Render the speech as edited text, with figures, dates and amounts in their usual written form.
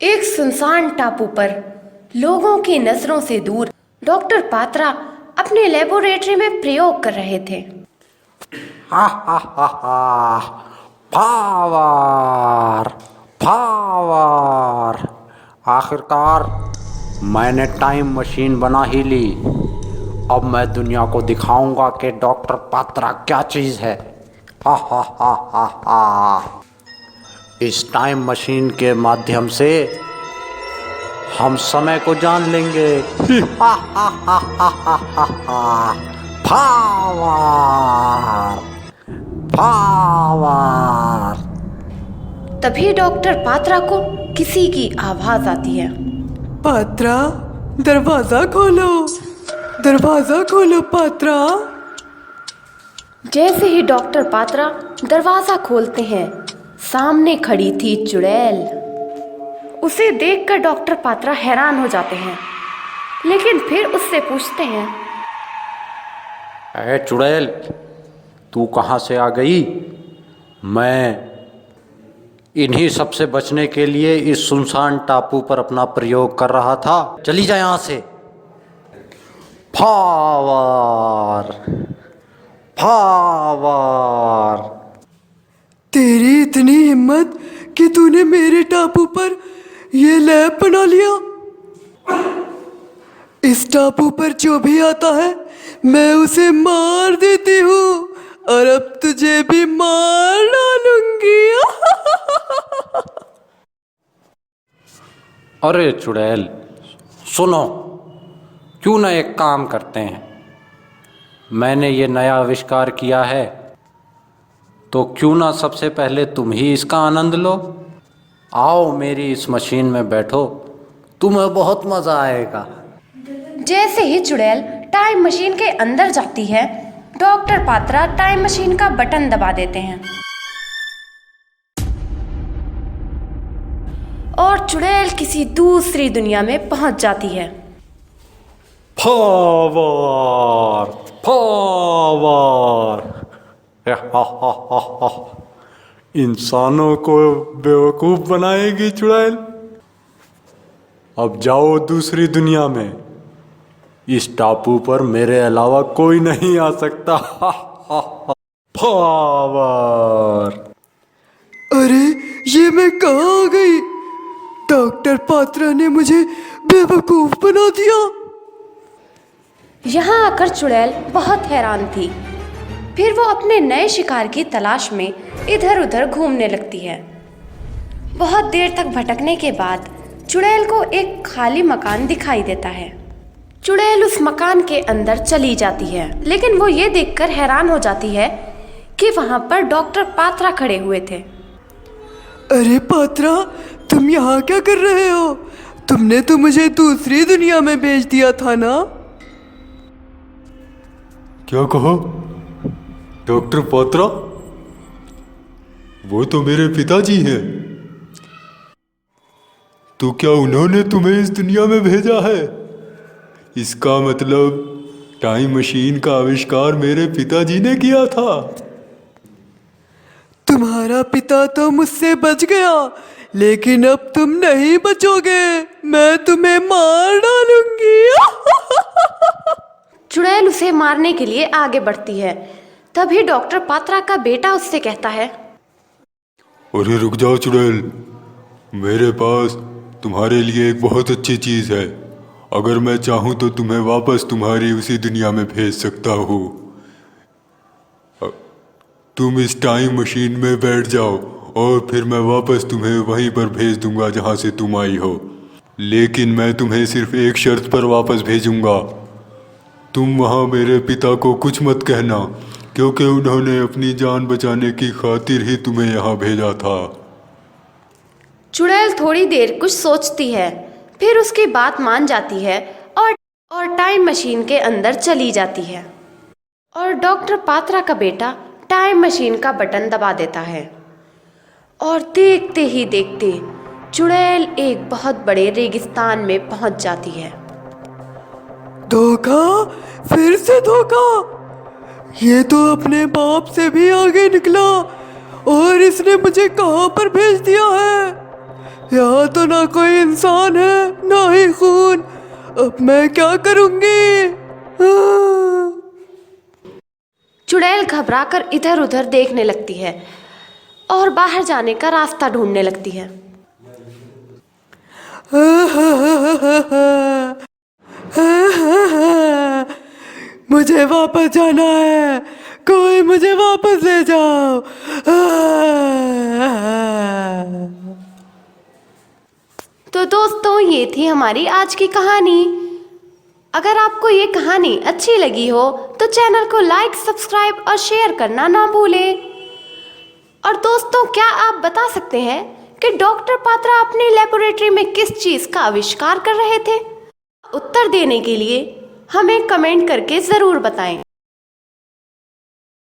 एक सुनसान टापू पर लोगों की नजरों से दूर डॉक्टर पात्रा अपने लेबोरेटरी में प्रयोग कर रहे थे। हा हा हा हा, पावर पावर। आखिरकार मैंने टाइम मशीन बना ही ली। अब मैं दुनिया को दिखाऊंगा कि डॉक्टर पात्रा क्या चीज है। हा हा हा हा हा। इस टाइम मशीन के माध्यम से हम समय को जान लेंगे। हा हा हा हा हा हा हा। Power power. तभी डॉक्टर पात्रा को किसी की आवाज आती है। पात्रा, दरवाजा खोलो, दरवाजा खोलो पात्रा। जैसे ही डॉक्टर पात्रा दरवाजा खोलते हैं, सामने खड़ी थी चुड़ैल। उसे देखकर डॉक्टर पात्रा हैरान हो जाते हैं, लेकिन फिर उससे पूछते हैं, अरे चुड़ैल, तू कहाँ से आ गई? मैं इन्हीं सब से बचने के लिए इस सुनसान टापू पर अपना प्रयोग कर रहा था। चली जा यहाँ से। Power power. तेरी इतनी हिम्मत कि तूने मेरे टापू पर ये लैब बना लिया। इस टापू पर जो भी आता है मैं उसे मार देती हूँ, और अब तुझे भी मार डालूंगी। अरे चुड़ैल, सुनो, क्यों ना एक काम करते हैं। मैंने ये नया आविष्कार किया है, तो क्यों ना सबसे पहले तुम ही इसका आनंद लो। आओ मेरी इस मशीन में बैठो, तुम्हें बहुत मज़ा आएगा। जैसे ही चुड़ैल टाइम मशीन के अंदर जाती है, डॉक्टर पात्रा टाइम मशीन का बटन दबा देते हैं और चुड़ैल किसी दूसरी दुनिया में पहुंच जाती है। Power power. इंसानों को बेवकूफ बनाएगी चुड़ैल। अब जाओ दूसरी दुनिया में। इस टापू पर मेरे अलावा कोई नहीं आ सकता। पावर। अरे ये मैं कहाँ आ गई? डॉक्टर पात्रा ने मुझे बेवकूफ बना दिया। यहाँ आकर चुड़ैल बहुत हैरान थी। फिर वो अपने नए शिकार की तलाश में इधर उधर घूमने लगती है। बहुत देर तक भटकने के बाद चुड़ैल को एक खाली मकान दिखाई देता है। चुड़ैल उस मकान के अंदर चली जाती है, लेकिन वो ये देखकर हैरान हो जाती है कि वहाँ पर डॉक्टर पात्रा खड़े हुए थे। अरे पात्रा, तुम यहाँ क्या कर रहे हो? तुमने तो मुझे दूसरी दुनिया में भेज दिया था ना? क्या कहा? डॉक्टर पात्रा? वो तो मेरे पिताजी हैं। तो क्या उन्होंने तुम्हें इस दुनिया में भेजा है? इसका मतलब टाइम मशीन का आविष्कार मेरे पिताजी ने किया था। तुम्हारा पिता तो मुझसे बच गया, लेकिन अब तुम नहीं बचोगे। मैं तुम्हें मार डालूंगी। चुड़ैल उसे मारने के लिए आगे बढ़ती है। तभी डॉक्टर पात्रा का बेटा उससे कहता है, अरे रुक जाओ चुड़ैल, मेरे पास तुम्हारे लिए एक बहुत अच्छी चीज़ है। अगर मैं चाहूँ तो तुम्हें वापस तुम्हारी उसी दुनिया में भेज सकता हूँ। तुम इस टाइम मशीन में बैठ जाओ और फिर मैं वापस तुम्हें वहीं पर भेज दूंगा जहाँ से तुम आई हो। लेकिन मैं तुम्हें सिर्फ एक शर्त पर वापस भेजूंगा। तुम वहाँ मेरे पिता को कुछ मत कहना, क्योंकि उन्होंने अपनी जान बचाने की खातिर ही तुम्हें यहाँ भेजा था। चुड़ैल थोड़ी देर कुछ सोचती है, फिर उसकी बात मान जाती है और टाइम मशीन के अंदर चली जाती है। और डॉक्टर पात्रा का बेटा टाइम मशीन का बटन दबा देता है, और देखते ही देखते चुड़ैल एक बहुत बड़े रेगिस्तान में पहुंच जाती है। धोखा, फिर से धोखा। ये तो अपने बाप से भी आगे निकला, और इसने मुझे कहाँ पर भेज दिया है? यहाँ तो ना कोई इंसान है ना ही खून। अब मैं क्या करूँगी? चुड़ैल घबराकर इधर उधर देखने लगती है और बाहर जाने का रास्ता ढूंढने लगती है। मुझे वापस जाना है, कोई मुझे वापस ले जाओ। तो दोस्तों, ये थी हमारी आज की कहानी। अगर आपको ये कहानी अच्छी लगी हो तो चैनल को लाइक, सब्सक्राइब और शेयर करना ना भूलें। और दोस्तों, क्या आप बता सकते हैं कि डॉक्टर पात्रा अपनी लेबोरेटरी में किस चीज़ का आविष्कार कर रहे थे? उत्तर देने के लिए हमें कमेंट करके ज़रूर बताएं।